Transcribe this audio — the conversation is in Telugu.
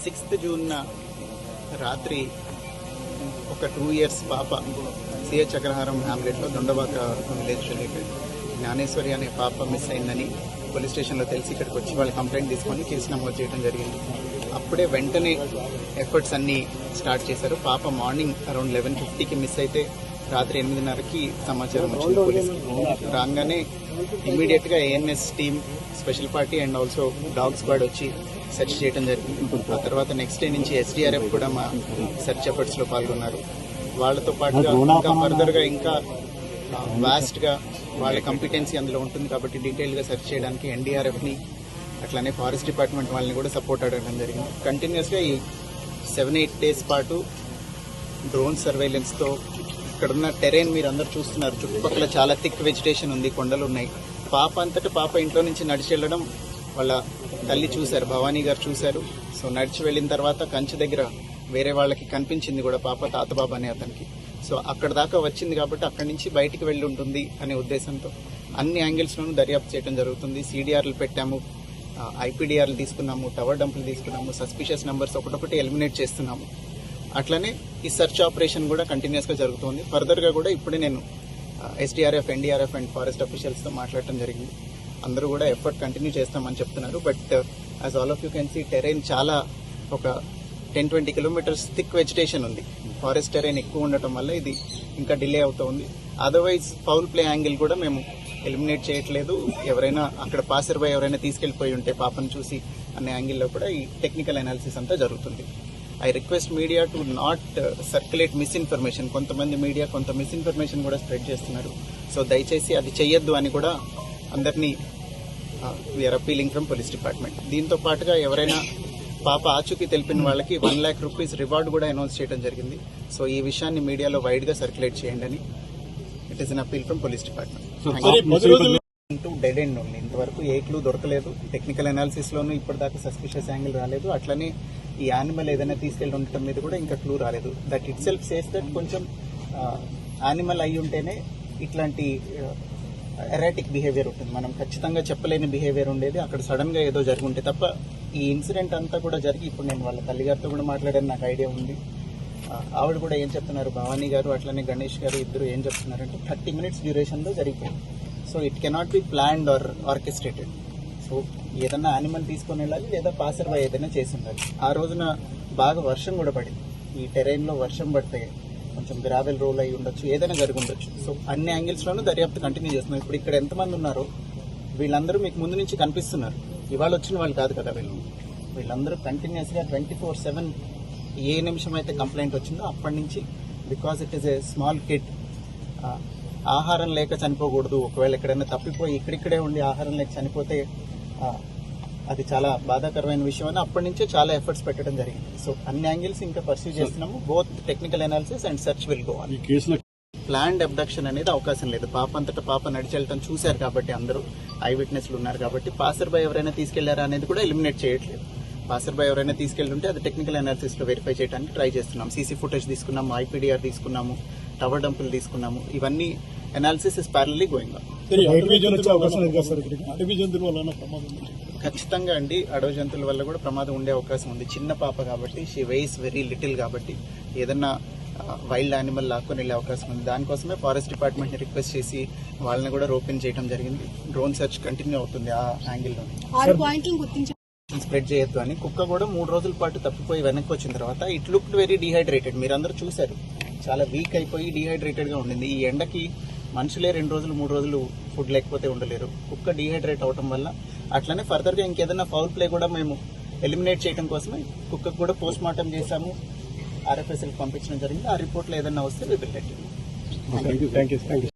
6th జూన్ రాత్రి ఒక 2 years పాప సిహెచ్ అగ్రహారం హ్యామ్లెట్లో దొండబాక విలేజ్ రిలేటెడ్ జ్ఞానేశ్వరి అనే పాప మిస్ అయిందని పోలీస్ స్టేషన్లో తెలిసి ఇక్కడికి వచ్చి వాళ్ళు కంప్లైంట్ తీసుకొని కేసు నమోదు చేయడం జరిగింది. అప్పుడే వెంటనే ఎఫర్ట్స్ అన్నీ స్టార్ట్ చేశారు. పాప మార్నింగ్ అరౌండ్ 11:50కి మిస్ అయితే రాత్రి 8:30కి సమాచారం వచ్చింది పోలీసుకి. రాగానే ఇమ్మీడియట్గా ANS team, special party and also dog squad వచ్చి సెర్చ్ చేయడం జరిగింది. ఆ తర్వాత నెక్స్ట్ డే నుంచి ఎస్డీఆర్ఎఫ్ కూడా మా సెర్చ్ ఎఫర్ట్స్లో పాల్గొన్నారు. వాళ్ళతో పాటుగా ఇంకా ఫర్దర్గా ఇంకా వాస్ట్గా వాళ్ళ కంపిటెన్సీ అందులో ఉంటుంది కాబట్టి డీటెయిల్గా సెర్చ్ చేయడానికి ఎన్డీఆర్ఎఫ్ని అట్లానే ఫారెస్ట్ డిపార్ట్మెంట్ వాళ్ళని కూడా సపోర్ట్ అడగడం జరిగింది. కంటిన్యూస్గా ఈ 7-8 days పాటు డ్రోన్ సర్వేలెన్స్తో ఇక్కడున్న టెరైన్ మీరు అందరు చూస్తున్నారు. చుట్టుపక్కల చాలా థిక్ వెజిటేషన్ ఉంది, కొండలు ఉన్నాయి. పాప అంతటా పాప ఇంట్లో నుంచి నడిచి వెళ్ళడం వాళ్ళ తల్లి చూశారు, భవానీ గారు చూశారు. సో నడిచి వెళ్ళిన తర్వాత కంచె దగ్గర వేరే వాళ్ళకి కనిపించింది కూడా పాప, తాతబాబు అనే అతనికి. సో అక్కడ దాకా వచ్చింది కాబట్టి అక్కడి నుంచి బయటికి వెళ్ళి ఉంటుంది అనే ఉద్దేశంతో అన్ని యాంగిల్స్లోనూ దర్యాప్తు చేయడం జరుగుతుంది. సిడిఆర్లు పెట్టాము, ఐపీడీఆర్లు తీసుకున్నాము, టవర్ డంపులు తీసుకున్నాము, సస్పిషియస్ నెంబర్స్ ఒకటొకటి ఎలిమినేట్ చేస్తున్నాము. అట్లనే ఈ సెర్చ్ ఆపరేషన్ కూడా కంటిన్యూస్గా జరుగుతుంది. ఫర్దర్గా కూడా ఇప్పుడే నేను ఎస్డీఆర్ఎఫ్, ఎన్డీఆర్ఎఫ్ అండ్ ఫారెస్ట్ అఫీషియల్స్తో మాట్లాడటం జరిగింది. అందరూ కూడా ఎఫర్ట్ కంటిన్యూ చేస్తామని చెప్తున్నారు. But as all of you can see terrain చాలా ఒక 10-20 kilometers థిక్ వెజిటేషన్ ఉంది. ఫారెస్ట్ టెరైన్ ఎక్కువ ఉండటం వల్ల ఇది ఇంకా డిలే అవుతూ ఉంది. అదర్వైజ్ ఫౌల్ ప్లే యాంగిల్ కూడా మేము ఎలిమినేట్ చేయట్లేదు. ఎవరైనా అక్కడ పాసర్ బై ఎవరైనా తీసుకెళ్లిపోయి ఉంటే పాపను చూసి అనే యాంగిల్లో కూడా ఈ టెక్నికల్ అనాలిసిస్ అంతా జరుగుతుంది. I request media to not circulate misinformation. కొంతమంది మీడియా కొంత మిస్ఇన్ఫర్మేషన్ కూడా స్ప్రెడ్ చేస్తున్నారు. సో దయచేసి అది చెయ్యొద్దు అని కూడా అందరినీ we are appealing from police department. దీంతో పాటుగా ఎవరైనా పాప ఆచూకీ తెలిపిన వాళ్ళకి 1 lakh rupees రివార్డు కూడా అనౌన్స్ చేయడం జరిగింది. సో ఈ విషయాన్ని మీడియాలో వైడ్గా సర్క్యులేట్ చేయండి అని it is an appeal from police department. Dead end ఉంది. ఇంతవరకు ఏ క్లూ దొరకలేదు. టెక్నికల్ అనాలిసిస్లోనూ ఇప్పటిదాకా సస్పిషియస్ యాంగిల్ రాలేదు. అట్లనే ఈ యానిమల్ ఏదైనా తీసుకెళ్లి ఉండటం మీద కూడా ఇంకా క్లూ రాలేదు. That it self says that కొంచెం యానిమల్ అయి ఉంటేనే ఇట్లాంటి ఎరాటిక్ బిహేవియర్ ఉంటుంది. మనం ఖచ్చితంగా చెప్పలేని బిహేవియర్ ఉండేది. అక్కడ సడన్గా ఏదో జరిగి ఉంటే తప్ప ఈ ఇన్సిడెంట్ అంతా కూడా జరిగి ఇప్పుడు నేను వాళ్ళ తల్లిగారితో కూడా మాట్లాడాను, నాకు ఐడియా ఉంది. ఆవిడ కూడా ఏం చెప్తున్నారు, భవానీ గారు అట్లనే గణేష్ గారు ఇద్దరు ఏం చెప్తున్నారంటే 30 minutes డ్యూరేషన్లో జరిగిపోయింది. So it cannot be planned or orchestrated. So ఏదన్నా యానిమల్ తీసుకొని వెళ్ళాలి లేదా పాసర్ బై ఏదైనా చేసి ఉండాలి. ఆ రోజున బాగా వర్షం కూడా పడింది. ఈ టెరైన్లో వర్షం పడితే కొంచెం గ్రావెల్ రోల్ అయి ఉండొచ్చు, ఏదైనా జరిగి ఉండొచ్చు. సో అన్ని యాంగిల్స్లోనూ దర్యాప్తు కంటిన్యూ చేస్తున్నాం. ఇప్పుడు ఇక్కడ ఎంతమంది ఉన్నారో వీళ్ళందరూ మీకు ముందు నుంచి కనిపిస్తున్నారు. ఇవాళ వచ్చిన వాళ్ళు కాదు కదా వీళ్ళందరూ కంటిన్యూస్గా 24/7 ఏ నిమిషం అయితే కంప్లైంట్ వచ్చిందో అప్పటి నుంచి, because it is a small kid, ఆహారం లేక చనిపోకూడదు. ఒకవేళ ఎక్కడైనా తప్పిపోయి ఇక్కడిక్కడే ఉండి ఆహారం లేక చనిపోతే అది చాలా బాధాకరమైన విషయం అని అప్పటి నుంచే చాలా ఎఫర్ట్స్ పెట్టడం జరిగింది. సో అన్ని యాంగిల్స్ ఇంకా పర్సూ చేస్తున్నాము. Both technical analysis and search will go on. Planned abduction అనేది అవకాశం లేదు. పాప అంతటా పాప నడిచి వెళ్ళటం చూశారు కాబట్టి అందరూ ఐ విట్నెస్లు ఉన్నారు కాబట్టి పాసర్ బై ఎవరైనా తీసుకెళ్లారా అనేది కూడా ఎలిమినేట్ చేయట్లేదు. పాసర్ బై ఎవరైనా తీసుకెళ్తుంటే అది టెక్నికల్ అనాలిసిస్లో వెరిఫై చేయడానికి ట్రై చేస్తున్నాం. సీసీ ఫుటేజ్ తీసుకున్నాము, ఐపీడీఆర్ తీసుకున్నాము, టవర్ డంపులు తీసుకున్నాము. ఇవన్నీ అనాలిసిస్ ఇస్ ప్యారలీ గోయింగ్ ఆన్. ఖచ్చితంగా అండి, అడవి జంతువుల వల్ల కూడా ప్రమాదం ఉండే అవకాశం ఉంది. చిన్న పాప కాబట్టి, షీ వెయిస్ వెరీ లిటిల్ కాబట్టి ఏదన్నా వైల్డ్ యానిమల్ లాక్కొని వెళ్ళే అవకాశం ఉంది. దానికోసమే ఫారెస్ట్ డిపార్ట్మెంట్ని రిక్వెస్ట్ చేసి వాళ్ళని కూడా రోపిన్ చేయడం జరిగింది. డ్రోన్ సెర్చ్ కంటిన్యూ అవుతుంది ఆ యాంగిల్లో. స్ప్రెడ్ చేయొద్దు అని కుక్క కూడా 3 రోజుల పాటు తప్పిపోయి వెనక్కి వచ్చిన తర్వాత ఇట్ లుక్డ్ వెరీ డీహైడ్రేటెడ్. మీరందరూ చూశారు, చాలా వీక్ అయిపోయి డీహైడ్రేటెడ్గా ఉండింది. ఈ ఎండకి మనుషులే 2 రోజులు 3 రోజులు ఫుడ్ లేకపోతే ఉండలేరు. కుక్క డీహైడ్రేట్ అవడం వల్ల అట్లనే ఫర్దర్గా ఇంకేదైనా ఫౌల్ ప్లే కూడా మేము ఎలిమినేట్ చేయడం కోసమే కుక్కకు కూడా పోస్ట్ మార్టం చేశాము, ఆర్ఎఫ్ఎస్ఎల్కి పంపించడం జరిగింది. ఆ రిపోర్ట్లో ఏదైనా వస్తే we will let you know. Thank you.